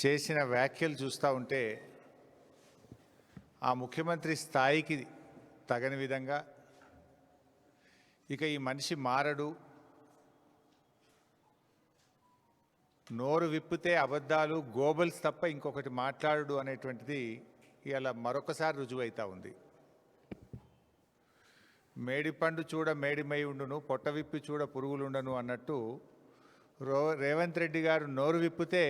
చేసిన వ్యాఖ్యలు చూస్తూ ఉంటే ఆ ముఖ్యమంత్రి స్థాయికి తగని విధంగా ఇక ఈ మనిషి మారడు, నోరు విప్పితే అబద్ధాలు గోబల్స్ తప్ప ఇంకొకటి మాట్లాడడు అనేటువంటిది ఇలా మరొకసారి రుజువైతా ఉంది. మేడిపండు చూడ మేడిమై ఉండును, పొట్ట విప్పి చూడ పురుగులుండను అన్నట్టు రేవంత్ రెడ్డి గారు నోరు విప్పితే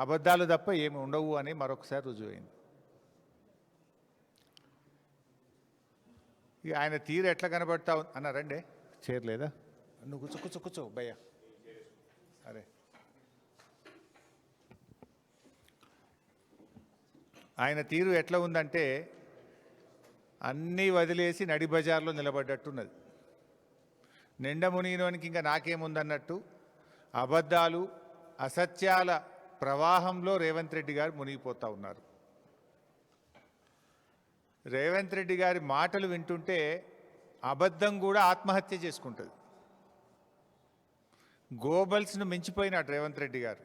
అబద్ధాలు తప్ప ఏమి ఉండవు అని మరొకసారి రుజువైంది. ఇక ఆయన తీరు ఎట్లా కనబడతా అన్నారండి, చేరలేదా? నువ్వు కూర్చో భయ్యా. అరే ఆయన తీరు ఎట్లా ఉందంటే అన్నీ వదిలేసి నడి బజార్లో నిలబడ్డట్టున్నది. నిండా మునిగినోనికి ఇంకా నాకేముందన్నట్టు అబద్ధాలు అసత్యాల ప్రవాహంలో రేవంత్ రెడ్డి గారు మునిగిపోతూ ఉన్నారు. రేవంత్ రెడ్డి గారి మాటలు వింటుంటే అబద్ధం కూడా ఆత్మహత్య చేసుకుంటుంది. గోబల్స్ను మించిపోయినాడు రేవంత్ రెడ్డి గారు.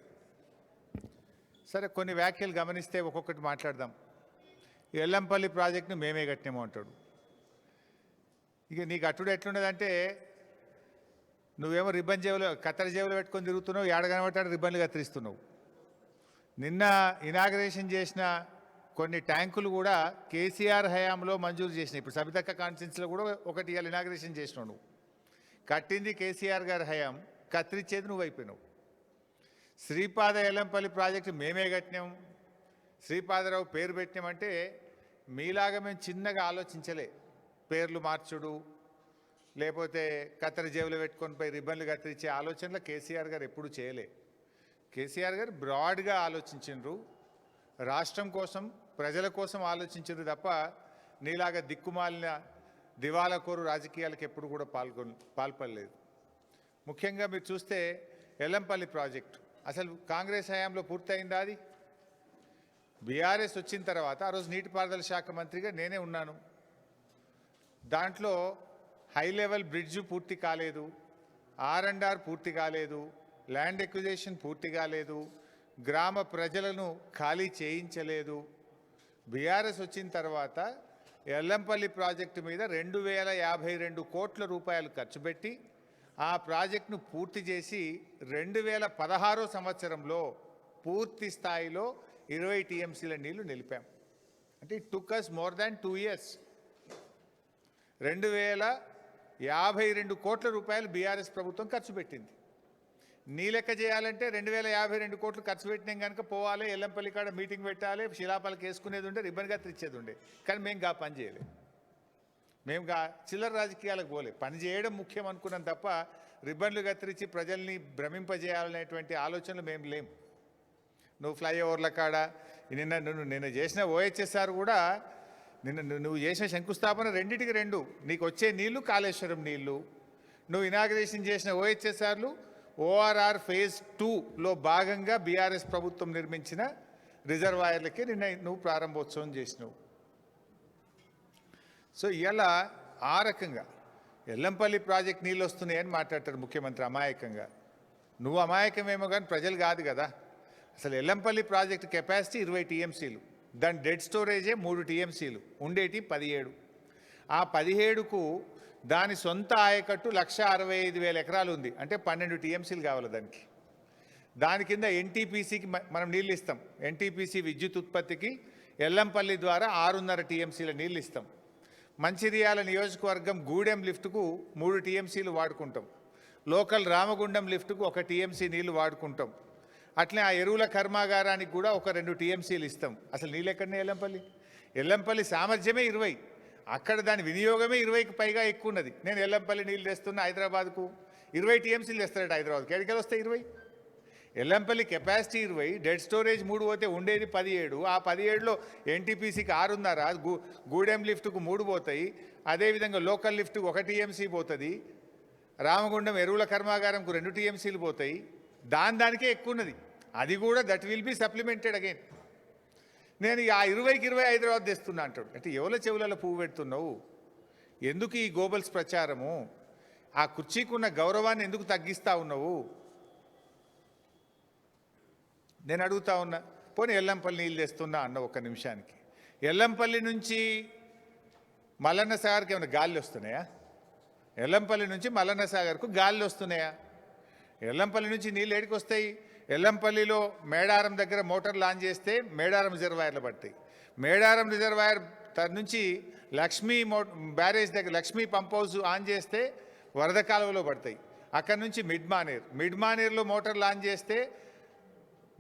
సరే, కొన్ని వ్యాఖ్యలు గమనిస్తే ఒక్కొక్కటి మాట్లాడదాం. ఎల్లంపల్లి ప్రాజెక్టును మేమే కట్టినాము అంటాడు. ఇక నీకు అట్టుడు ఎట్లున్నదంటే నువ్వేమో రిబ్బన్ జేబులో కత్తెర జేబులో పెట్టుకొని తిరుగుతున్నావు, ఏడగనబట్టాడు రిబ్బన్లు కత్తిరిస్తున్నావు. నిన్న ఇనాగరేషన్ చేసిన కొన్ని ట్యాంకులు కూడా కేసీఆర్ హయాంలో మంజూరు చేసినాయి. ఇప్పుడు సబితక్క కాన్స్టిట్యున్సీలో కూడా ఒకటి ఇవాళ ఇనాగరేషన్ చేసినావు. నువ్వు కట్టింది కేసీఆర్ గారి హయాం, కత్తిరించేది నువ్వు అయిపోయినావు. శ్రీపాద ఎల్లంపల్లి ప్రాజెక్టు మేమే కట్టినాం, శ్రీపాదరావు పేరు పెట్టినామంటే మీలాగా మేము చిన్నగా ఆలోచించలే. పేర్లు మార్చుడు లేకపోతే కత్తెర జేబులో పెట్టుకొని పోయి రిబ్బన్లు కత్తిరించే ఆలోచనలు కేసీఆర్ గారు ఎప్పుడూ చేయలే. కేసీఆర్ గారు బ్రాడ్గా ఆలోచించిండ్రు, రాష్ట్రం కోసం ప్రజల కోసం ఆలోచించారు తప్ప నీలాగా దిక్కుమాలిన దివాలాకోరు రాజకీయాలకు ఎప్పుడు కూడా పాల్పడలేదు. ముఖ్యంగా మీరు చూస్తే ఎల్లంపల్లి ప్రాజెక్టు అసలు కాంగ్రెస్ హయాంలో పూర్తయిందా? అది బీఆర్ఎస్ వచ్చిన తర్వాత ఆ రోజు నీటిపారుదల శాఖ మంత్రిగా నేనే ఉన్నాను. దాంట్లో హై లెవెల్ బ్రిడ్జు పూర్తి కాలేదు, R&R పూర్తి కాలేదు, ల్యాండ్ ఎక్విజిషన్ పూర్తి కాలేదు, గ్రామ ప్రజలను ఖాళీ చేయించలేదు. బీఆర్ఎస్ వచ్చిన తర్వాత ఎల్లంపల్లి ప్రాజెక్టు మీద 2052 కోట్ల రూపాయలు ఖర్చు పెట్టి ఆ ప్రాజెక్టును పూర్తి చేసి 2016 సంవత్సరంలో పూర్తి స్థాయిలో 20 టీఎంసీల నీళ్లు నిలిపాం. అంటే it took us more than 2 years. 2052 కోట్ల రూపాయలు బీఆర్ఎస్ ప్రభుత్వం ఖర్చు పెట్టింది. నీ లెక్క చేయాలంటే 2052 కోట్లు ఖర్చు పెట్టినాం కనుక పోవాలి, ఎల్లంపల్లి కాడ మీటింగ్ పెట్టాలి, శిలాపాలకు వేసుకునేది ఉండే, రిబ్బన్ కత్తిరించేది ఉండే. కానీ మేము పని చేయలేదు. మేము చిల్లర రాజకీయాలకు పోలే. పని చేయడం ముఖ్యం అనుకున్నాం తప్ప రిబ్బన్లు కత్తిరించి ప్రజల్ని భ్రమింపజేయాలనేటువంటి ఆలోచనలు మేము లేము. నువ్వు ఫ్లైఓవర్ల కాడ నిన్న చేసిన OHSR కూడా నువ్వు చేసిన శంకుస్థాపన రెండింటికి 2. నీకు వచ్చే నీళ్లు కాళేశ్వరం నీళ్లు, నువ్వు ఇనాగ్రేషన్ చేసిన OHSRలు ORR phase 2లో భాగంగా బీఆర్ఎస్ ప్రభుత్వం నిర్మించిన రిజర్వాయర్లకే నువ్వు ప్రారంభోత్సవం చేసినావు. సో ఇలా ఆ రకంగా ఎల్లంపల్లి ప్రాజెక్ట్ నీళ్ళు వస్తున్నాయని మాట్లాడతాడు ముఖ్యమంత్రి అమాయకంగా. నువ్వు అమాయకమేమో కానీ ప్రజలు కాదు కదా. అసలు ఎల్లంపల్లి ప్రాజెక్టు కెపాసిటీ 20 టీఎంసీలు, దాని డెడ్ స్టోరేజే 3 టీఎంసీలు, ఉండేటి 17. ఆ 17కు దాని సొంత ఆయకట్టు 1,65,000 ఎకరాలు ఉంది. అంటే 12 టీఎంసీలు కావాలి దానికి. దాని కింద NTPCకి మనం నీళ్ళు ఇస్తాం. NTPC విద్యుత్ ఉత్పత్తికి ఎల్లంపల్లి ద్వారా 6.5 టీఎంసీల నీళ్ళు ఇస్తాం. మంచిర్యాల నియోజకవర్గం గూడెం లిఫ్ట్కు 3 టీఎంసీలు వాడుకుంటాం. లోకల్ రామగుండం లిఫ్ట్కు 1 టీఎంసీ నీళ్లు వాడుకుంటాం. అట్లే ఆ ఎరువుల కర్మాగారానికి కూడా 2 టీఎంసీలు ఇస్తాం. అసలు నీళ్ళు ఎక్కడనే ఎల్లంపల్లి సామర్థ్యమే 20, అక్కడ దాని వినియోగమే 20కి పైగా ఎక్కువ ఉన్నది. నేను ఎల్లంపల్లి నీళ్ళు తెస్తున్నా హైదరాబాద్కు, 20 టీఎంసీలు తెస్తారట హైదరాబాద్కి. ఎక్కడికి వస్తాయి 20? ఎల్లంపల్లి కెపాసిటీ 20, డెడ్ స్టోరేజ్ 3 పోతే ఉండేది 17. ఆ 17లో NTPCకి 6.5, గూడెం లిఫ్ట్కు 3 పోతాయి. అదేవిధంగా లోకల్ లిఫ్ట్కు 1 టీఎంసీ పోతుంది. రామగుండం ఎరువుల కర్మాగారంకు 2 టీఎంసీలు పోతాయి. దానికే ఎక్కువ ఉన్నది. అది కూడా that will be supplemented again. నేను ఆ 20కి 20 హైదరాబాద్ తెస్తున్నా అంటాడు. అంటే ఎవరి చెవులలో పువ్వు పెడుతున్నావు? ఎందుకు ఈ గోబల్స్ ప్రచారము? ఆ కుర్చీకున్న గౌరవాన్ని ఎందుకు తగ్గిస్తా ఉన్నావు? నేను అడుగుతా ఉన్నా. పోనీ ఎల్లంపల్లి నీళ్ళు తెస్తున్నా అన్న ఒక్క నిమిషానికి. ఎల్లంపల్లి నుంచి మల్లన్న సాగర్కి ఏమైనా గాలి వస్తున్నాయా? ఎల్లంపల్లి నుంచి మల్లన్న సాగర్కు గాలి వస్తున్నాయా? ఎల్లంపల్లి నుంచి నీళ్ళు ఏడికి వస్తాయి? ఎల్లంపల్లిలో మేడారం దగ్గర మోటార్ లాంచ్ చేస్తే మేడారం రిజర్వాయర్లు పడతాయి. మేడారం రిజర్వాయర్ నుంచి లక్ష్మీ బ్యారేజ్ దగ్గర లక్ష్మీ పంప్ హౌస్ ఆన్ చేస్తే వరద కాలువలో పడతాయి. అక్కడ నుంచి మిడ్ మానేర్లో మోటార్ లాంచ్ చేస్తే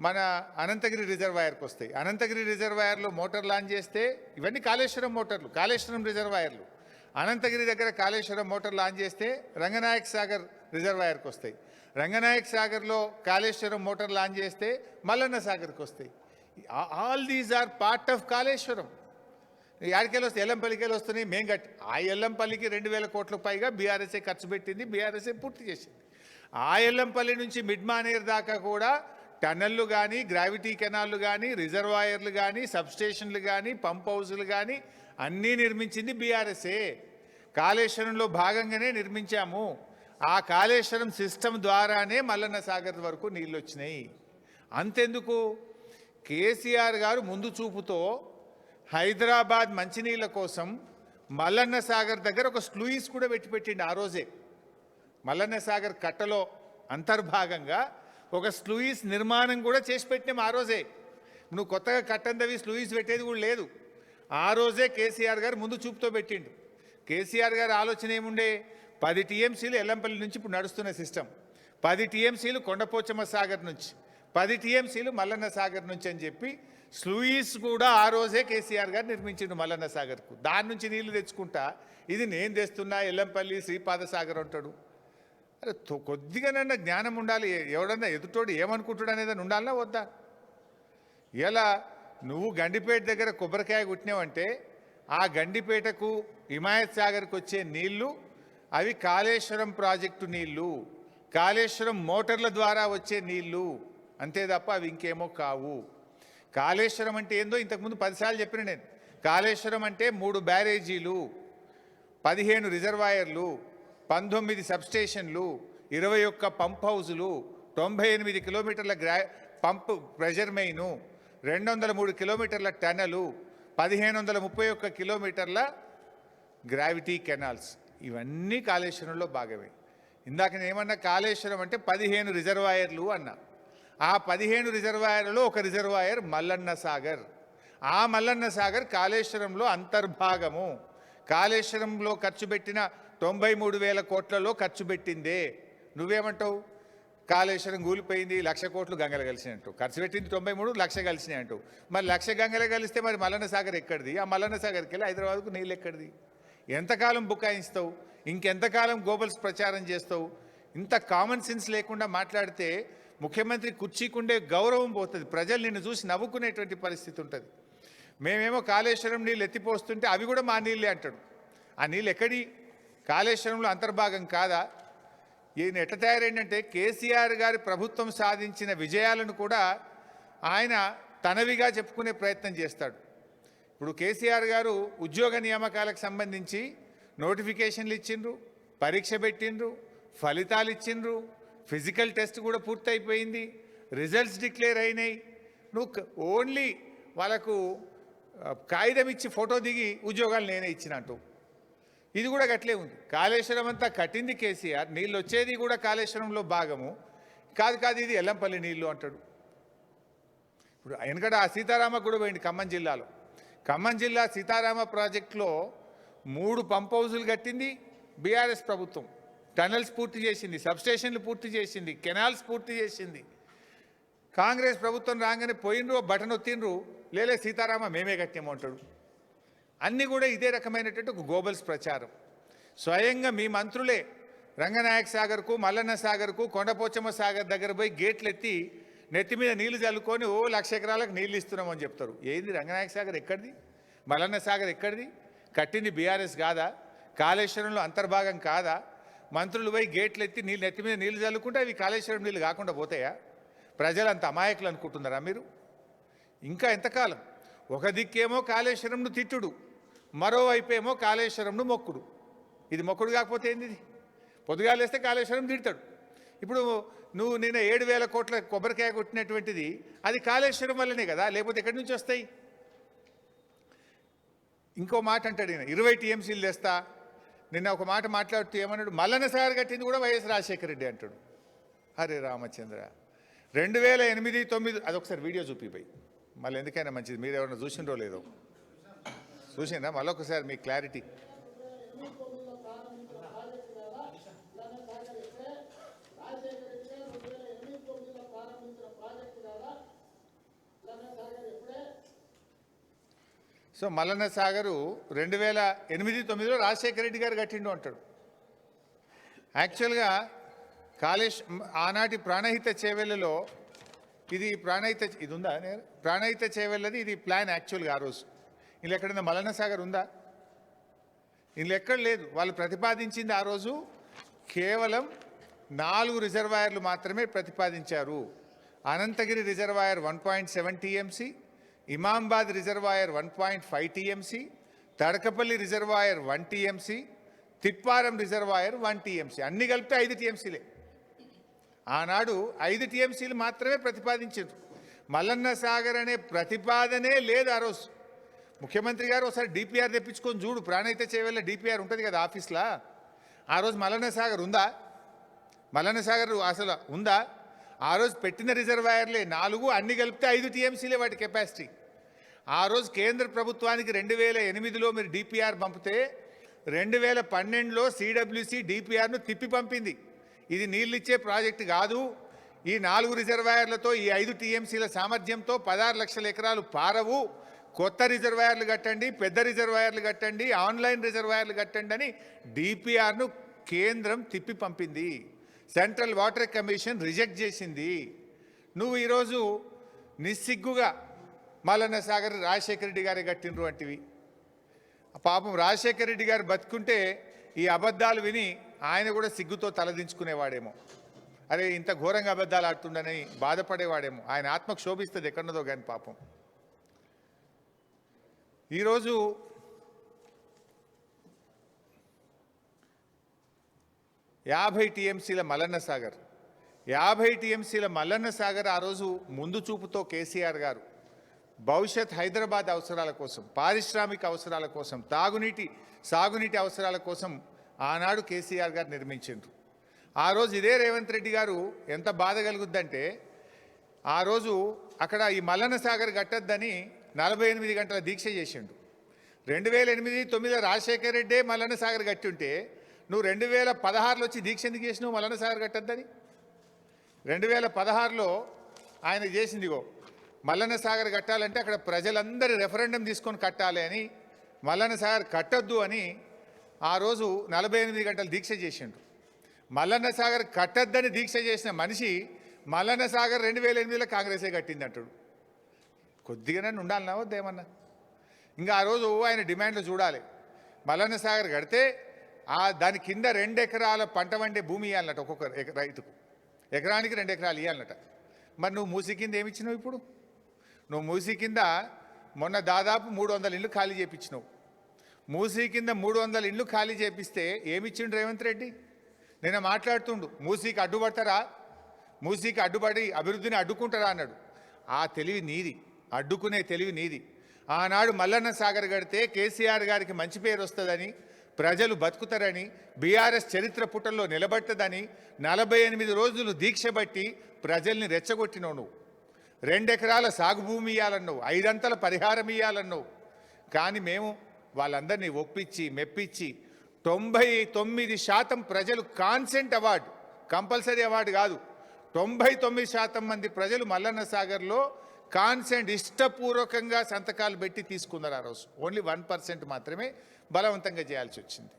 మన అనంతగిరి రిజర్వాయర్కి వస్తాయి. అనంతగిరి రిజర్వాయర్లో మోటార్ లాంచ్ చేస్తే ఇవన్నీ కాళేశ్వరం మోటార్లు, కాళేశ్వరం రిజర్వాయర్లు. అనంతగిరి దగ్గర కాళేశ్వరం మోటార్ లాంచ్ చేస్తే రంగనాయక్ సాగర్ రిజర్వాయర్కి వస్తాయి. రంగనాయక్ సాగర్లో కాళేశ్వరం మోటార్ లాంచ్ చేస్తే మల్లన్న సాగర్కి వస్తాయి. All these are part of Kaleshwaram. యాడికెళ్ళి వస్తాయి? ఎల్లంపల్లికి వస్తున్నాయి. మేము కట్టి ఆ ఎల్లంపల్లికి 2000 కోట్ల పైగా బీఆర్ఎస్ఏ ఖర్చు పెట్టింది, బీఆర్ఎస్ఏ పూర్తి చేసింది. ఆ ఎల్లంపల్లి నుంచి మిడ్ మానేర్ దాకా కూడా టన్నెళ్ళు కానీ, గ్రావిటీ కెనాళ్ళు కానీ, రిజర్వాయర్లు కానీ, సబ్స్టేషన్లు కానీ, పంప్ హౌజులు కానీ అన్నీ నిర్మించింది బీఆర్ఎస్ఏ. కాళేశ్వరంలో భాగంగానే నిర్మించాము. ఆ కాళేశ్వరం సిస్టమ్ ద్వారానే మల్లన్న సాగర్ వరకు నీళ్ళు వచ్చినాయి. అంతెందుకు, కేసీఆర్ గారు ముందు చూపుతో హైదరాబాద్ మంచినీళ్ళ కోసం మల్లన్న సాగర్ దగ్గర ఒక స్లూయిస్ కూడా పెట్టిండి. ఆ రోజే మల్లన్న సాగర్ కట్టలో అంతర్భాగంగా ఒక స్లూయిస్ నిర్మాణం కూడా చేసి పెట్టినాం. ఆ రోజే నువ్వు కొత్తగా కట్టందవి స్లూయిస్ పెట్టేది కూడా లేదు. ఆ రోజే కేసీఆర్ గారు ముందు చూపుతో పెట్టిండు. కేసీఆర్ గారి ఆలోచన ఏముండే? 10 టీఎంసీలు ఎల్లంపల్లి నుంచి ఇప్పుడు నడుస్తున్న సిస్టమ్, 10 టీఎంసీలు కొండపోచమ్మ సాగర్ నుంచి, 10 టీఎంసీలు మల్లన్న సాగర్ నుంచి అని చెప్పి స్లూయిస్ కూడా ఆ రోజే కేసీఆర్ గారు నిర్మించిండు మల్లన్న సాగర్కు. దాని నుంచి నీళ్లు తెచ్చుకుంటా ఇది నేను తెస్తున్నా ఎల్లంపల్లి శ్రీపాద సాగర్ అంటాడు. అరే కొద్దిగానన్నా జ్ఞానం ఉండాలి. ఎవడన్నా ఎదుటోడు ఏమనుకుంటాడు అనేది ఉండాలన్నా వద్దా? ఇలా నువ్వు గండిపేట దగ్గర కొబ్బరికాయ కుట్టినావంటే ఆ గండిపేటకు హిమాయత్ సాగర్కి వచ్చే నీళ్లు అవి కాళేశ్వరం ప్రాజెక్టు నీళ్లు, కాళేశ్వరం మోటార్ల ద్వారా వచ్చే నీళ్లు, అంతే తప్ప అవి ఇంకేమో కావు. కాళేశ్వరం అంటే ఏందో ఇంతకుముందు 10 సార్లు చెప్పిన నేను. కాళేశ్వరం అంటే 3 బ్యారేజీలు, 15 రిజర్వాయర్లు, 19 సబ్స్టేషన్లు, 21 పంప్ హౌజులు, 98 కిలోమీటర్ల పంప్ ప్రెజర్ మెయిను, 203 కిలోమీటర్ల టనలు, 1531 కిలోమీటర్ల గ్రావిటీ కెనాల్స్. ఇవన్నీ కాళేశ్వరంలో భాగమే. ఇందాక నేను ఏమన్నా కాళేశ్వరం అంటే 15 రిజర్వాయర్లు అన్నా. ఆ 15 రిజర్వాయర్లలో ఒక రిజర్వాయర్ మల్లన్న సాగర్. ఆ మల్లన్న సాగర్ కాళేశ్వరంలో అంతర్భాగము. కాళేశ్వరంలో ఖర్చు పెట్టిన 93,000 కోట్లలో ఖర్చు పెట్టిందే. నువ్వేమంటావు? కాళేశ్వరం కూలిపోయింది, 1,00,000 కోట్లు గంగలు కలిసినాయి అంటావు. ఖర్చు పెట్టింది 93, 1,00,000 కలిసినాయి అంటావు. మరి 1,00,000 గంగలు కలిస్తే మరి మల్లన్న సాగర్ ఎక్కడిది? ఆ మల్లన్న సాగర్కి వెళ్ళి హైదరాబాద్కు నీళ్ళు ఎక్కడిది? ఎంతకాలం బుకాయిస్తావు? ఇంకెంతకాలం గోబల్స్ ప్రచారం చేస్తావు? ఇంత కామన్ సెన్స్ లేకుండా మాట్లాడితే ముఖ్యమంత్రి కుర్చీకుండే గౌరవం పోతుంది. ప్రజలు నిన్ను చూసి నవ్వుకునేటువంటి పరిస్థితి ఉంటుంది. మేమేమో కాళేశ్వరం నీళ్ళు ఎత్తిపోస్తుంటే అవి కూడా మా నీళ్ళే అంటాడు. ఆ నీళ్ళు ఎక్కడి? కాళేశ్వరంలో అంతర్భాగం కాదా? ఈయన ఎట్లా తయారైందంటే కేసీఆర్ గారి ప్రభుత్వం సాధించిన విజయాలను కూడా ఆయన తనవిగా చెప్పుకునే ప్రయత్నం చేస్తాడు. ఇప్పుడు కేసీఆర్ గారు ఉద్యోగ నియామకాలకు సంబంధించి నోటిఫికేషన్లు ఇచ్చిండ్రు, పరీక్ష పెట్టిండ్రు, ఫలితాలు ఇచ్చిండ్రు, ఫిజికల్ టెస్ట్ కూడా పూర్తయిపోయింది, రిజల్ట్స్ డిక్లేర్ అయినాయి. నువ్వు ఓన్లీ వాళ్ళకు కాగితం ఇచ్చి ఫోటో దిగి ఉద్యోగాలు నేనే ఇచ్చినట్టు. ఇది కూడా గట్లే ఉంది. కాళేశ్వరం అంతా కట్టింది కేసీఆర్, నీళ్ళు వచ్చేది కూడా కాళేశ్వరంలో భాగము. కాదు ఇది ఎల్లంపల్లి నీళ్ళు అంటాడు. ఇప్పుడు వెనకట ఆ సీతారామ కూడా పోయింది ఖమ్మం జిల్లాలో. ఖమ్మం జిల్లా సీతారామ ప్రాజెక్టులో 3 పంప్ హౌజులు కట్టింది బీఆర్ఎస్ ప్రభుత్వం. టనల్స్ పూర్తి చేసింది, సబ్స్టేషన్లు పూర్తి చేసింది, కెనాల్స్ పూర్తి చేసింది. కాంగ్రెస్ ప్రభుత్వం రాగానే పోయినరు, బటన్ ఒత్తిండ్రు, లేలే సీతారామ మేమే కట్టాము అంటాడు. అన్నీ కూడా ఇదే రకమైనటువంటి ఒక గోబల్స్ ప్రచారం. స్వయంగా మీ మంత్రులే రంగనాయక సాగర్కు, మల్లన్న సాగర్కు, కొండపోచమ్మ సాగర్ దగ్గర పోయి గేట్లు ఎత్తి నెత్తి మీద నీళ్లు చల్లుకొని 1,00,000 ఎకరాలకు నీళ్ళు ఇస్తున్నామని చెప్తారు. ఏంది రంగనాయక సాగర్ ఎక్కడిది? మల్లన్న సాగర్ ఎక్కడిది? కట్టింది బీఆర్ఎస్ కాదా? కాళేశ్వరంలో అంతర్భాగం కాదా? మంత్రులు పోయి గేట్లు ఎత్తి నెత్తి మీద నీళ్లు చల్లుకుంటే అవి కాళేశ్వరం నీళ్ళు కాకుండా పోతాయా? ప్రజలు అంత అమాయకులు అనుకుంటున్నారా మీరు? ఇంకా ఎంతకాలం? ఒక దిక్కేమో కాళేశ్వరంను తిట్టుడు, మరోవైపేమో కాళేశ్వరంను మొక్కుడు. ఇది మొక్కుడు కాకపోతే ఏంది? ఇది పొద్దుగాలేస్తే కాళేశ్వరం తిడతాడు, ఇప్పుడు నువ్వు నిన్న 7,000 కోట్ల కొబ్బరికాయ కొట్టినటువంటిది అది కాళేశ్వరం వల్లనే కదా, లేకపోతే ఎక్కడి నుంచి వస్తాయి? ఇంకో మాట అంటాడు ఈయన, 20 టీఎంసీలు తెస్తా. నిన్న ఒక మాట మాట్లాడుతూ ఏమన్నాడు, మల్లన్న సాగర్ కట్టింది కూడా వైఎస్ రాజశేఖర రెడ్డి అంటాడు. అరే రామచంద్ర, 2008-9 అదొకసారి వీడియో చూపిపోయి, మళ్ళీ ఎందుకైనా మంచిది, మీరు ఎవరైనా చూసిండ్రో లేదో చూసిందా, మళ్ళొకసారి మీకు క్లారిటీ. సో మల్లన్న సాగరు 2008-9లో రాజశేఖర రెడ్డి గారు కట్టిండు అంటాడు. యాక్చువల్గా ఆనాటి ప్రాణహిత చేవెళ్ళలో ఇది ఇది ఉందా, ప్రాణహిత చేవెళ్ళది ఇది ప్లాన్ యాక్చువల్గా ఆ రోజు. ఇలా ఎక్కడైనా మల్లన్న సాగర్ ఉందా? ఇందులో ఎక్కడ లేదు. వాళ్ళు ప్రతిపాదించింది ఆ రోజు కేవలం 4 రిజర్వాయర్లు మాత్రమే ప్రతిపాదించారు. Anantagiri reservoir 1.7 TMC, Imambad reservoir 1.5 TMC, Tadakapalli reservoir 1 TMC, Tipparam reservoir 1 TMC, అన్ని కలిపితే 5 టీఎంసీలే. ఆనాడు 5 టీఎంసీలు మాత్రమే ప్రతిపాదించారు. మల్లన్న సాగర్ అనే ప్రతిపాదనే లేదు ఆ రోజు. ముఖ్యమంత్రి గారు ఒకసారి డిపిఆర్ తెప్పించుకొని చూడు, ప్రాణహిత చేవెళ్ళ డిపిఆర్ ఉంటుంది కదా ఆఫీస్లో. ఆ రోజు మల్లన్న సాగర్ ఉందా? మల్లన్న సాగర్ అసలు ఉందా? ఆ రోజు పెట్టిన రిజర్వాయర్లే 4, అన్ని కలిపితే 5 టీఎంసీలే వాటి కెపాసిటీ. ఆ రోజు కేంద్ర ప్రభుత్వానికి 2008లో మీరు డిపిఆర్ పంపితే 2012లో సిడబ్ల్యూసి డిపిఆర్ను తిప్పి పంపింది. ఇది నీళ్ళు ఇచ్చే ప్రాజెక్టు కాదు, ఈ 4 రిజర్వాయర్లతో ఈ 5 టీఎంసీల సామర్థ్యంతో 16 లక్షల ఎకరాలు పారవు, కొత్త రిజర్వాయర్లు కట్టండి, పెద్ద రిజర్వాయర్లు కట్టండి, ఆన్లైన్ రిజర్వాయర్లు కట్టండి అని డిపిఆర్ను కేంద్రం తిప్పి పంపింది. సెంట్రల్ వాటర్ కమిషన్ రిజెక్ట్ చేసింది. నువ్వు ఈరోజు నిస్సిగ్గుగా మల్లన్న సాగర్ రాజశేఖర రెడ్డి గారే కట్టినరు వంటివి. పాపం రాజశేఖర రెడ్డి గారు బతుకుంటే ఈ అబద్ధాలు విని ఆయన కూడా సిగ్గుతో తలదించుకునేవాడేమో. అరే ఇంత ఘోరంగా అబద్ధాలు ఆడుతుండని బాధపడేవాడేమో. ఆయన ఆత్మకు శోభిస్తుంది ఎక్కడున్నదో కానీ పాపం. ఈరోజు యాభై టీఎంసీల మల్లన్న సాగర్, 50 టీఎంసీల మల్లన్న సాగర్ ఆ రోజు ముందు చూపుతో కేసీఆర్ గారు భవిష్యత్ హైదరాబాద్ అవసరాల కోసం, పారిశ్రామిక అవసరాల కోసం, సాగునీటి అవసరాల కోసం ఆనాడు కేసీఆర్ గారు నిర్మించారు. ఆ రోజు ఇదే రేవంత్ రెడ్డి గారు ఎంత బాధ కలుగుద్దంటే, ఆ రోజు అక్కడ ఈ మల్లన్న సాగర్ కట్టద్దని 48 గంటల దీక్ష చేసిండు. 2008-9 రాజశేఖర రెడ్డే మల్లన్న సాగర్ కట్టి ఉంటే నువ్వు 2016లో వచ్చి దీక్ష ఎందుకు చేసినావు మల్లన్న సాగర్ కట్టద్దని? 2016లో ఆయన చేసిందిగో, మల్లన్న సాగర్ కట్టాలంటే అక్కడ ప్రజలందరూ రెఫరెండం తీసుకొని కట్టాలి అని, మల్లన్న సాగర్ కట్టొద్దు అని ఆ రోజు 48 గంటలు దీక్ష చేసిండు. మల్లన్న సాగర్ కట్టద్దని దీక్ష చేసిన మనిషి మల్లన్న సాగర్ 2008లో కాంగ్రెసే కట్టింది అంటాడు. కొద్దిగానే ఉండాలన్నా వద్దేమన్నా? ఇంకా ఆ రోజు ఆయన డిమాండ్లు చూడాలి. మల్లన్న సాగర్ కడితే దాని కింద 2 ఎకరాల పంట వండే భూమి ఇవ్వాలన్నట ఒక్కొక్క రైతుకు, ఎకరానికి 2 ఎకరాలు ఇవ్వాలన్నట. మరి నువ్వు మూసీ కింద ఏమిచ్చినావు? ఇప్పుడు నువ్వు మూసీ కింద మొన్న దాదాపు 300 ఇళ్ళు ఖాళీ చేయించినావు. మూసీ కింద 300 ఇళ్ళు ఖాళీ చేపిస్తే ఏమిచ్చిండు రేవంత్ రెడ్డి? నేను మాట్లాడుతుండు, మూసీకి అడ్డుపడతారా, మూసీకి అడ్డుపడి అభివృద్ధిని అడ్డుకుంటారా అన్నాడు. ఆ తెలివి నీది, అడ్డుకునే తెలివి నీది. ఆనాడు మల్లన్న సాగర్ కడితే కేసీఆర్ గారికి మంచి పేరు వస్తుందని, ప్రజలు బతుకుతారని, బీఆర్ఎస్ చరిత్ర పుటల్లో నిలబట్టదని 48 రోజులు దీక్ష బట్టి ప్రజల్ని రెచ్చగొట్టినావు. నువ్వు 2 ఎకరాల సాగు భూమి ఇవ్వాలన్నావు, 5 అంతల పరిహారం ఇవ్వాలన్నావు. కానీ మేము వాళ్ళందరినీ ఒప్పించి మెప్పించి 99% ప్రజలు కాన్సెంట్ అవార్డు, కంపల్సరీ అవార్డు కాదు, 99% మంది ప్రజలు మల్లన్న సాగర్లో కాన్సెంట్ ఇష్టపూర్వకంగా సంతకాలు పెట్టి తీసుకున్నారు. ఆ రోజు ఓన్లీ 1% మాత్రమే బలవంతంగా చేయాల్సి వచ్చింది.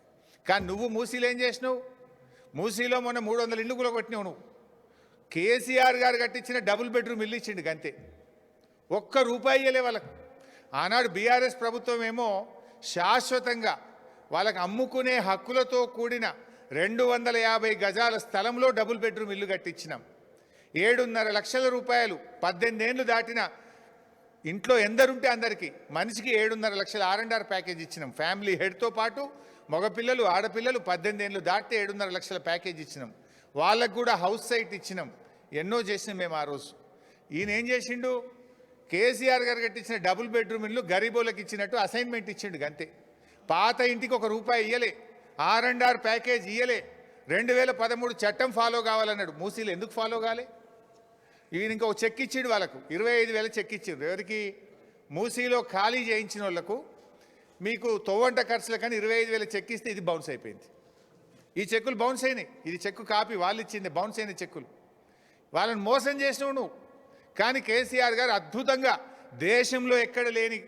కానీ నువ్వు మూసీలో ఏం చేసినావు? మూసీలో మొన్న 300 ఇళ్ళు కూడా కొట్టినావు నువ్వు. కేసీఆర్ గారు కట్టించిన డబుల్ బెడ్రూమ్ ఇల్లు ఇచ్చిండు గంతే, ₹1 ఇయ్యలే వాళ్ళకు. ఆనాడు బీఆర్ఎస్ ప్రభుత్వం ఏమో శాశ్వతంగా వాళ్ళకి అమ్ముకునే హక్కులతో కూడిన 250 గజాల స్థలంలో డబుల్ బెడ్రూమ్ ఇల్లు కట్టించినాం. 7.5 లక్షల రూపాయలు 18 ఏళ్ళు దాటిన ఇంట్లో ఎందరుంటే అందరికీ మనిషికి 7.5 లక్షల R&R ప్యాకేజ్ ఇచ్చినాం. ఫ్యామిలీ హెడ్తో పాటు మగపిల్లలు ఆడపిల్లలు 18 ఏళ్ళు దాటితే 7.5 లక్షల ప్యాకేజ్ ఇచ్చినాం. వాళ్ళకు కూడా హౌస్ సైట్ ఇచ్చినాం, ఎన్నో చేసినాం మేము ఆ రోజు. ఈయన ఏం చేసిండు, కేసీఆర్ గారు కట్టించిన డబుల్ బెడ్రూమ్ ఇల్లు గరీబోళ్ళకి ఇచ్చినట్టు అసైన్మెంట్ ఇచ్చిండు అంతే. పాత ఇంటికి ₹1 ఇయ్యలే, R&R ప్యాకేజ్ ఇయ్యలే, 2013 చట్టం ఫాలో కావాలన్నాడు. మూసీలు ఎందుకు ఫాలో కాలే? ఈయన ఇంకో చెక్ ఇచ్చిండు వాళ్ళకు, 25,000 చెక్ ఇచ్చిండు. ఎవరికి? మూసీలో ఖాళీ చేయించిన వాళ్ళకు. మీకు తొవ్వంట ఖర్చుల కానీ 25,000 చెక్ ఇస్తే ఇది బౌన్స్ అయిపోయింది. ఈ చెక్కులు బౌన్స్ అయినాయి. ఇది చెక్కు కాపీ, వాళ్ళు ఇచ్చింది బౌన్స్ అయిన చెక్కులు. వాళ్ళని మోసం చేసినావు నువ్వు. కానీ కేసీఆర్ గారు అద్భుతంగా దేశంలో ఎక్కడ లేని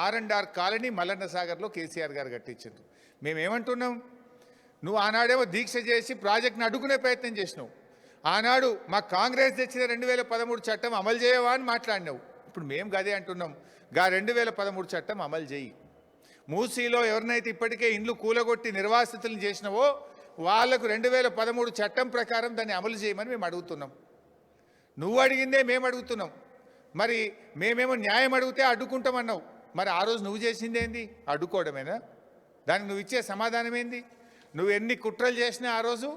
R&R కాలనీ మల్లన్న సాగర్లో కేసీఆర్ గారు కట్టించారు. మేమేమంటున్నాం, నువ్వు ఆనాడేమో దీక్ష చేసి ప్రాజెక్ట్ని అడ్డుకునే ప్రయత్నం చేసినావు. ఆనాడు మా కాంగ్రెస్ తెచ్చిన 2013 చట్టం అమలు చేయవా అని మాట్లాడినావు. ఇప్పుడు మేము గదే అంటున్నాం, 2013 చట్టం అమలు చేయి. మూసీలో ఎవరినైతే ఇప్పటికే ఇండ్లు కూలగొట్టి నిర్వాసితులను చేసినావో వాళ్లకు 2013 చట్టం ప్రకారం దాన్ని అమలు చేయమని మేము అడుగుతున్నాం. నువ్వు అడిగిందే మేము అడుగుతున్నాం. మరి మేమేమో న్యాయం అడిగితే అడ్డుకుంటామన్నావు. మరి ఆ రోజు నువ్వు చేసింది ఏంది? అడ్డుకోవడమేనా? దానికి నువ్వు ఇచ్చే సమాధానం ఏంది? నువ్వు ఎన్ని కుట్రలు చేసినా ఆ రోజు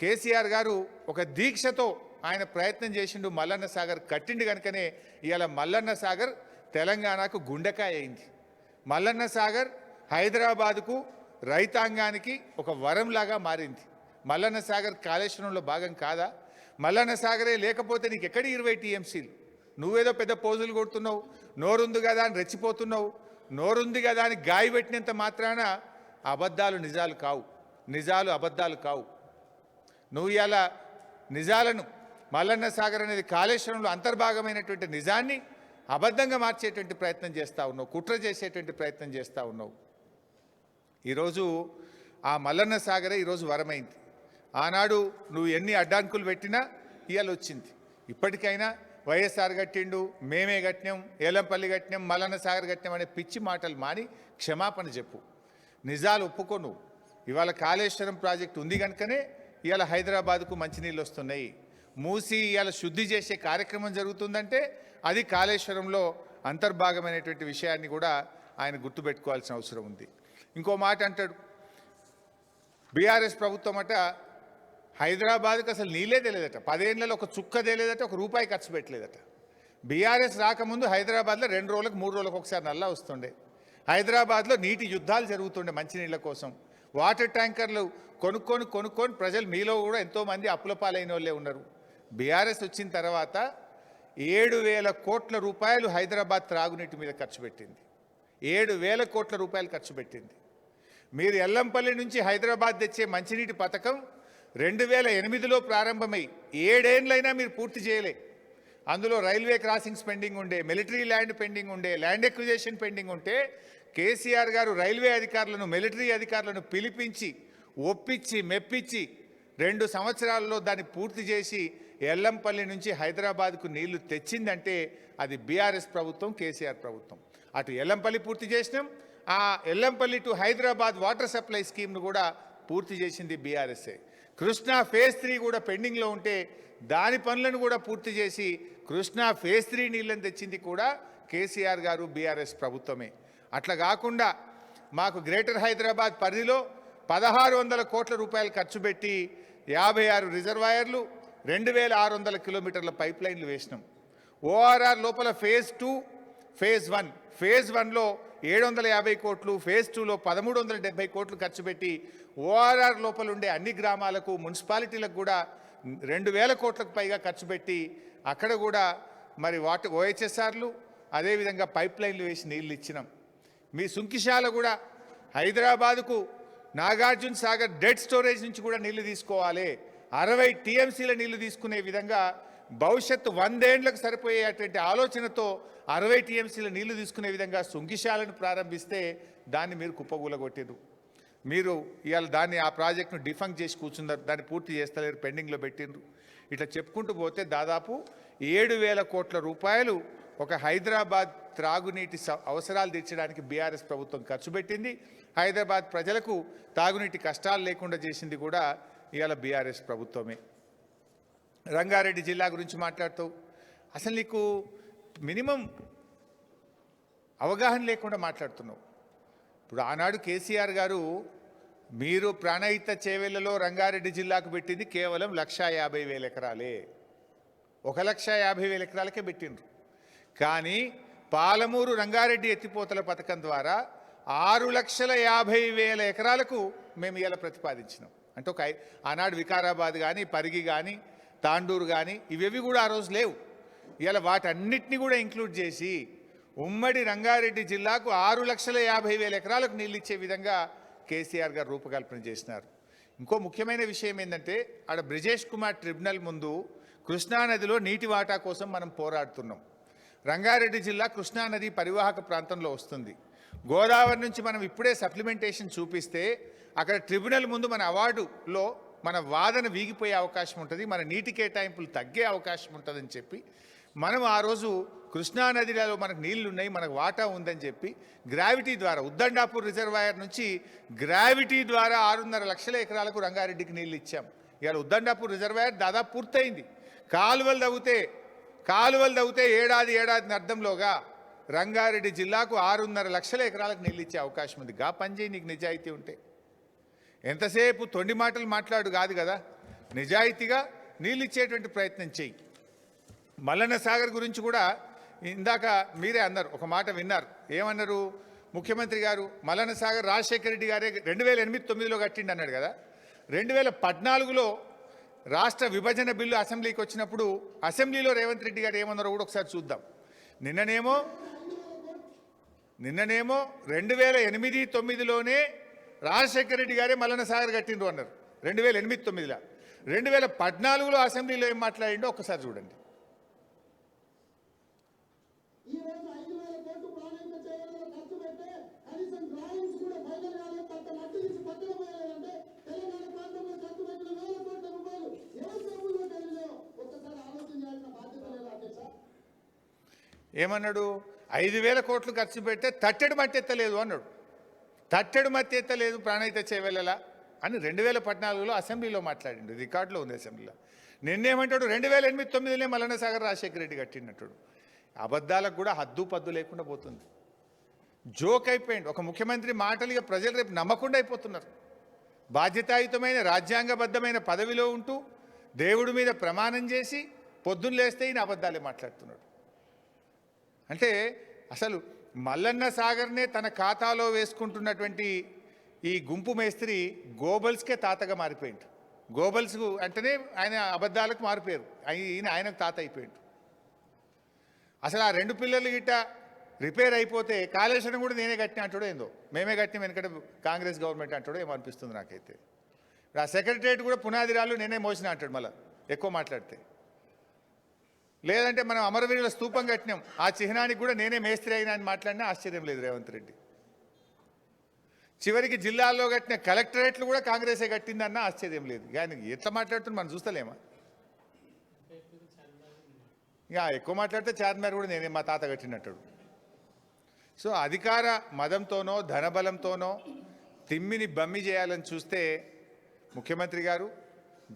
కేసీఆర్ గారు ఒక దీక్షతో ఆయన ప్రయత్నం చేసిండు, మల్లన్న సాగర్ కట్టిండు. కనుకనే ఇవాళ మల్లన్న సాగర్ తెలంగాణకు గుండెకాయ అయింది. మల్లన్న సాగర్ హైదరాబాదుకు రైతాంగానికి ఒక వరంలాగా మారింది. మల్లన్న సాగర్ కాళేశ్వరంలో భాగం కాదా? మల్లన్న సాగరే లేకపోతే నీకు ఎక్కడి 20 టీఎంసీలు? నువ్వేదో పెద్ద పోజులు కొడుతున్నావు, నోరుంది కదా అని రెచ్చిపోతున్నావు. నోరుంది కదా అని గాయ పెట్టినంత మాత్రాన అబద్ధాలు నిజాలు కావు, నిజాలు అబద్ధాలు కావు. నువ్వు ఇలా నిజాలను, మల్లన్న సాగర్ అనేది కాళేశ్వరంలో అంతర్భాగమైనటువంటి నిజాన్ని అబద్ధంగా మార్చేటువంటి ప్రయత్నం చేస్తూ ఉన్నావు, కుట్ర చేసేటువంటి ప్రయత్నం చేస్తూ ఉన్నావు. ఈరోజు ఆ మల్లన్న సాగరే ఈరోజు వరమైంది. ఆనాడు నువ్వు ఎన్ని అడ్డంకులు పెట్టినా ఇవాళ వచ్చింది. ఇప్పటికైనా వైఎస్ఆర్ కట్టిండు, మేమే కట్టినాం, ఏలంపల్లి కట్టినాం, మల్లన్న సాగర్ కట్టినాం అనే పిచ్చి మాటలు మాని క్షమాపణ చెప్పు, నిజాలు ఒప్పుకో. నువ్వు ఇవాళ కాళేశ్వరం ప్రాజెక్టు ఉంది కనుకనే ఇవాళ హైదరాబాద్కు మంచినీళ్ళు వస్తున్నాయి. మూసి ఇవాళ శుద్ధి చేసే కార్యక్రమం జరుగుతుందంటే అది కాళేశ్వరంలో అంతర్భాగమైనటువంటి విషయాన్ని కూడా ఆయన గుర్తుపెట్టుకోవాల్సిన అవసరం ఉంది. ఇంకో మాట అంటాడు, బీఆర్ఎస్ ప్రభుత్వం అట హైదరాబాద్కి అసలు నీళ్ళే తెలియదట, 10 ఏళ్లలో ఒక చుక్క తెలియదట, ₹1 ఖర్చు పెట్టలేదట. బీఆర్ఎస్ రాకముందు హైదరాబాద్లో 2 రోజులకు 3 రోజులకు ఒకసారి నల్లా వస్తుండే. హైదరాబాద్లో నీటి యుద్ధాలు జరుగుతుండే మంచినీళ్ళ కోసం. వాటర్ ట్యాంకర్లు కొనుక్కొని ప్రజలు, మీలో కూడా ఎంతోమంది అప్పుల పాలైన వాళ్ళే ఉన్నారు. బీఆర్ఎస్ వచ్చిన తర్వాత 7,000 కోట్ల రూపాయలు హైదరాబాద్ త్రాగునీటి మీద ఖర్చు పెట్టింది. 7,000 కోట్ల రూపాయలు ఖర్చు పెట్టింది. మీరు ఎల్లంపల్లి నుంచి హైదరాబాద్ తెచ్చే మంచినీటి పథకం 2008లో ప్రారంభమై 7 ఏళ్ళైనా మీరు పూర్తి చేయలే. అందులో రైల్వే క్రాసింగ్స్ పెండింగ్ ఉండే, మిలిటరీ ల్యాండ్ పెండింగ్ ఉండే, ల్యాండ్ ఎక్విజేషన్ పెండింగ్ ఉంటే కేసీఆర్ గారు రైల్వే అధికారులను, మిలిటరీ అధికారులను పిలిపించి ఒప్పించి మెప్పించి 2 సంవత్సరాల్లో దాన్ని పూర్తి చేసి ఎల్లంపల్లి నుంచి హైదరాబాద్కు నీళ్లు తెచ్చిందంటే అది బీఆర్ఎస్ ప్రభుత్వం, కేసీఆర్ ప్రభుత్వం. అటు ఎల్లంపల్లి పూర్తి చేసినాం, ఆ Ellampalli to Hyderabad water supply స్కీమ్ను కూడా పూర్తి చేసింది బీఆర్ఎస్ఏ. కృష్ణా ఫేజ్ 3 కూడా పెండింగ్లో ఉంటే దాని పనులను కూడా పూర్తి చేసి కృష్ణా ఫేజ్ 3 నీళ్ళని తెచ్చింది కూడా కేసీఆర్ గారు, బీఆర్ఎస్ ప్రభుత్వమే. అట్లా కాకుండా మాకు గ్రేటర్ హైదరాబాద్ పరిధిలో 1,600 కోట్ల రూపాయలు ఖర్చు పెట్టి 56 రిజర్వాయర్లు, 2,600 కిలోమీటర్ల పైప్ లైన్లు వేసినాం. ఓఆర్ఆర్ లోపల ఫేజ్ 2, ఫేజ్ 1, ఫేజ్ 1లో 750 కోట్లు, ఫేజ్ 2లో 1,370 కోట్లు ఖర్చు పెట్టి ఓఆర్ఆర్ లోపల ఉండే అన్ని గ్రామాలకు, మున్సిపాలిటీలకు కూడా 2,000 కోట్లకు పైగా ఖర్చు పెట్టి అక్కడ కూడా మరి OHSRలు అదేవిధంగా పైప్ లైన్లు వేసి నీళ్ళు ఇచ్చినాం. మీ సుంకిశాల కూడా హైదరాబాదుకు నాగార్జున సాగర్ డెడ్ స్టోరేజ్ నుంచి కూడా నీళ్లు తీసుకోవాలి. 60 టీఎంసీల నీళ్లు తీసుకునే విధంగా భవిష్యత్తు 100 ఏళ్లకు సరిపోయేటువంటి ఆలోచనతో 60 టీఎంసీల నీళ్లు తీసుకునే విధంగా సుంకిశాలను ప్రారంభిస్తే దాన్ని మీరు కుప్పగూలగొట్టిరు. మీరు ఇవాళ దాన్ని, ఆ ప్రాజెక్టును డిఫంక్ చేసి కూర్చున్నారు, దాన్ని పూర్తి చేస్తలేరు, పెండింగ్లో పెట్టిండ్రు. ఇట్లా చెప్పుకుంటూ పోతే దాదాపు 7,000 కోట్ల రూపాయలు ఒక హైదరాబాద్ త్రాగునీటి అవసరాలు తీర్చడానికి బీఆర్ఎస్ ప్రభుత్వం ఖర్చు పెట్టింది. హైదరాబాద్ ప్రజలకు తాగునీటి కష్టాలు లేకుండా చేసింది కూడా ఇవాళ బీఆర్ఎస్ ప్రభుత్వమే. రంగారెడ్డి జిల్లా గురించి మాట్లాడుతావు, అసలు నీకు మినిమం అవగాహన లేకుండా మాట్లాడుతున్నావు. ఇప్పుడు ఆనాడు కేసీఆర్ గారు మీరు ప్రాణహిత చేవెళ్లలో రంగారెడ్డి జిల్లాకు పెట్టింది కేవలం 1,50,000 ఎకరాలే. 1,50,000 ఎకరాలకే పెట్టిండ్రు. కానీ పాలమూరు రంగారెడ్డి ఎత్తిపోతల పథకం ద్వారా 6,50,000 ఎకరాలకు మేము ఇలా ప్రతిపాదించినాం. అంటే ఆనాడు వికారాబాద్ కానీ, పరిగి కానీ, తాండూరు కానీ ఇవేవి కూడా ఆ రోజు లేవు. ఇలా వాటన్నిటిని కూడా ఇంక్లూడ్ చేసి ఉమ్మడి రంగారెడ్డి జిల్లాకు 6,50,000 ఎకరాలకు నీళ్ళు ఇచ్చే విధంగా కేసీఆర్ గారు రూపకల్పన చేసినారు. ఇంకో ముఖ్యమైన విషయం ఏంటంటే ఆడ బ్రిజేష్ కుమార్ ట్రిబ్యునల్ ముందు కృష్ణానదిలో నీటి వాటా కోసం మనం పోరాడుతున్నాం. రంగారెడ్డి జిల్లా కృష్ణానది పరివాహక ప్రాంతంలో వస్తుంది. గోదావరి నుంచి మనం ఇప్పుడే సప్లిమెంటేషన్ చూపిస్తే అక్కడ ట్రిబ్యునల్ ముందు మన అవార్డులో మన వాదన వీగిపోయే అవకాశం ఉంటుంది, మన నీటి కేటాయింపులు తగ్గే అవకాశం ఉంటుందని చెప్పి మనం ఆ రోజు కృష్ణానదిలో మనకు నీళ్లు ఉన్నాయి, మనకు వాటా ఉందని చెప్పి గ్రావిటీ ద్వారా ఉద్దండాపూర్ రిజర్వాయర్ నుంచి గ్రావిటీ ద్వారా 6.5 లక్షల ఎకరాలకు రంగారెడ్డికి నీళ్ళు ఇచ్చాం. ఇవాళ ఉద్దండాపూర్ రిజర్వాయర్ దాదాపు పూర్తయింది. కాలువలు తవ్వుతే ఏడాది అర్థంలోగా రంగారెడ్డి జిల్లాకు 6.5 లక్షల ఎకరాలకు నీళ్ళు ఇచ్చే అవకాశం ఉంది. గా పనిచేయి నీకు నిజాయితీ ఉంటే. ఎంతసేపు తొండి మాటలు మాట్లాడు కాదు కదా, నిజాయితీగా నీళ్ళు ఇచ్చేటువంటి ప్రయత్నం చెయ్యి. మల్లన్న సాగర్ గురించి కూడా ఇందాక మీరే అన్నారు, ఒక మాట విన్నారు. ఏమన్నారు ముఖ్యమంత్రి గారు? మల్లన్న సాగర్ రాజశేఖర రెడ్డి గారే 2008-9లో కట్టిండి అన్నాడు కదా. 2014లో రాష్ట్ర విభజన బిల్లు అసెంబ్లీకి వచ్చినప్పుడు అసెంబ్లీలో రేవంత్ రెడ్డి గారు ఏమన్నారో కూడా ఒకసారి చూద్దాం. నిన్ననేమో 2008-9లోనే రాజశేఖర రెడ్డి గారే మల్లన్న సాగర్ కట్టిండ్రు అన్నారు 2008-9లో. 2014లో అసెంబ్లీలో ఏం మాట్లాడిండో ఒక్కసారి చూడండి. ఏమన్నాడు? 5,000 కోట్లు ఖర్చు పెడితే తట్టెడు మట్టి ఎత్తలేదు అన్నాడు. తట్టెడు మట్టి ఎత్తలేదు ప్రాణహిత చేవెళ్ళలా అని 2014లో అసెంబ్లీలో మాట్లాడిండు. రికార్డులో ఉంది అసెంబ్లీలో. నిన్నేమంటాడు? 2008-9లోనే మల్లన్న సాగర్ రాజశేఖర రెడ్డి కట్టినట్టు. అబద్ధాలకు కూడా హద్దు పద్దు లేకుండా పోతుంది. జోక్ అయిపోయింది. ఒక ముఖ్యమంత్రి మాటలు ఇక ప్రజలు రేపు నమ్మకుండా అయిపోతున్నారు. బాధ్యతాయుతమైన రాజ్యాంగబద్ధమైన పదవిలో ఉంటూ దేవుడి మీద ప్రమాణం చేసి పొద్దున్న లేస్తే ఈయన అబద్ధాలే మాట్లాడుతున్నాడు. అంటే అసలు మల్లన్న సాగర్నే తన ఖాతాలో వేసుకుంటున్నటువంటి ఈ గుంపు మేస్త్రి గోబల్స్కే తాతగా మారిపోయిండు. గోబల్స్ అంటేనే ఆయన అబద్ధాలకు మారిపోయారు. ఆయనకు తాత అయిపోయిండు. అసలు ఆ 2 పిల్లలు గిట్ట రిపేర్ అయిపోతే కాళేశ్వరం కూడా నేనే కట్టిన అంటాడో ఏందో, మేమే కట్టిన వెనకట కాంగ్రెస్ గవర్నమెంట్ అంటాడో ఏమో అనిపిస్తుంది నాకైతే. ఆ సెక్రటరియట్ కూడా పునాదిరాలు నేనే మోసిన అంటాడు మళ్ళీ ఎక్కువ మాట్లాడితే. లేదంటే మనం అమరవీరుల స్తూపం కట్టినాం, ఆ చిహ్నానికి కూడా నేనే మేస్త్రి అయినా అని మాట్లాడినా ఆశ్చర్యం లేదు రేవంత్ రెడ్డి. చివరికి జిల్లాల్లో కట్టిన కలెక్టరేట్లు కూడా కాంగ్రెసే కట్టిందన్నా ఆశ్చర్యం లేదు. కానీ ఎట్లా మాట్లాడుతున్నా మనం చూస్తలేమా? ఇక ఎక్కువ మాట్లాడితే చార్మినార్ కూడా నేనే మా తాత కట్టినట్టాడు. సో అధికార మదంతోనో ధనబలంతోనో తిమ్మిని బమ్మి చేయాలని చూస్తే ముఖ్యమంత్రి గారు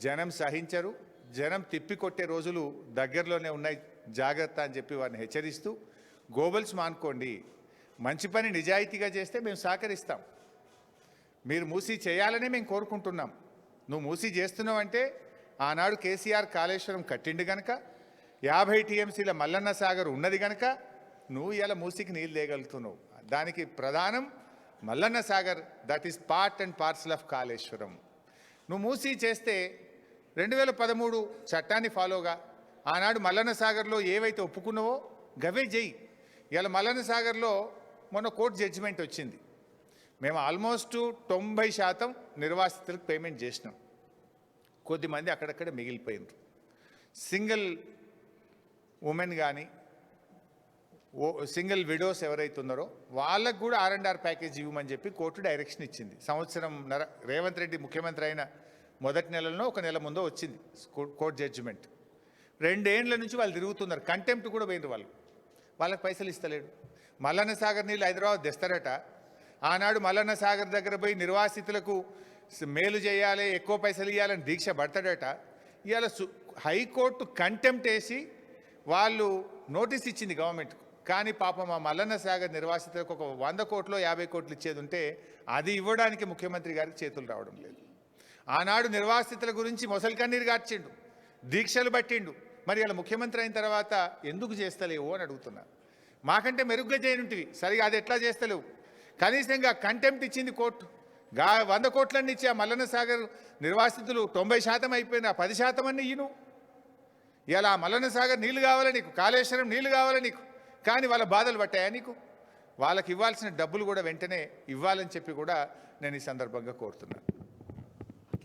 జనం సహించరు. జనం తిప్పికొట్టే రోజులు దగ్గరలోనే ఉన్నాయి, జాగ్రత్త అని చెప్పి వారిని హెచ్చరిస్తూ గోబల్స్ మానుకోండి, మంచి పని నిజాయితీగా చేస్తే మేము సహకరిస్తాం. మీరు మూసీ చేయాలనే మేము కోరుకుంటున్నాం. నువ్వు మూసీ చేస్తున్నావు అంటే ఆనాడు కేసీఆర్ కాళేశ్వరం కట్టిండు కనుక, 50 టీఎంసీల మల్లన్న సాగర్ ఉన్నది కనుక నువ్వు ఇలా మూసీకి నీళ్ళు తేగలుగుతున్నావు. దానికి ప్రధానం Mallanna Sagar, that is part and parcel of Kaleshwaram. నువ్వు మూసీ చేస్తే 2013 చట్టాన్ని ఫాలోగా ఆనాడు మల్లన్న సాగర్లో ఏవైతే ఒప్పుకున్నావో గవే చెయ్యి. ఇలా మల్లన్న సాగర్లో మొన్న కోర్టు జడ్జిమెంట్ వచ్చింది. మేము ఆల్మోస్ట్ 90% నిర్వాసితులకు పేమెంట్ చేసినాం. కొద్దిమంది అక్కడక్కడ మిగిలిపోయినారు. సింగిల్ ఉమెన్ కానీ సింగిల్ విడోస్ ఎవరైతే ఉన్నారో వాళ్ళకు కూడా R&R ప్యాకేజ్ ఇవ్వమని చెప్పి కోర్టు డైరెక్షన్ ఇచ్చింది. సంవత్సరం రేవంత్ రెడ్డి ముఖ్యమంత్రి అయిన మొదటి నెలలోనో ఒక నెల ముందో వచ్చింది కోర్టు జడ్జిమెంట్. 2 ఏండ్ల నుంచి వాళ్ళు తిరుగుతున్నారు. కంటెంప్ట్ కూడా పోయినారు వాళ్ళకి పైసలు ఇస్తలేడు. మల్లన్న సాగర్ నీళ్ళు హైదరాబాద్ తెస్తారట. ఆనాడు మల్లన్న సాగర్ దగ్గర పోయి నిర్వాసితులకు మేలు చేయాలి, ఎక్కువ పైసలు ఇవ్వాలని దీక్ష పడతాడట. ఇవాళ హైకోర్టు కంటెంప్ట్ వేసి వాళ్ళు నోటీస్ ఇచ్చింది గవర్నమెంట్. కానీ పాపం మా మల్లన్న సాగర్ నిర్వాసితులకు ఒక 100 కోట్లు 50 కోట్లు ఇచ్చేది ఉంటే అది ఇవ్వడానికి ముఖ్యమంత్రి గారికి చేతులు రావడం లేదు. ఆనాడు నిర్వాసితుల గురించి మొసలి కన్నీరు గార్చిండు, దీక్షలు పట్టిండు. మరి అలా ముఖ్యమంత్రి అయిన తర్వాత ఎందుకు చేస్తలేవు అని అడుగుతున్నా. మాకంటే మెరుగ్గా చేయనుంటివి, సరిగా అది ఎట్లా చేస్తలేవు? కనీసంగా కంటెంప్ట్ ఇచ్చింది కోర్టు. 100 కోట్లన్నీ ఇచ్చి ఆ మల్లన్న సాగర్ నిర్వాసితులు 90% అయిపోయినా 10% అన్నీ ఇయ్యను. ఇలా మల్లన్న సాగర్ నీళ్లు కావాలి నీకు, కాళేశ్వరం నీళ్లు కావాలి నీకు, కానీ వాళ్ళ బాధలు పట్టాయా నీకు? వాళ్ళకి ఇవ్వాల్సిన డబ్బులు కూడా వెంటనే ఇవ్వాలని చెప్పి కూడా నేను ఈ సందర్భంగా కోరుతున్నాను.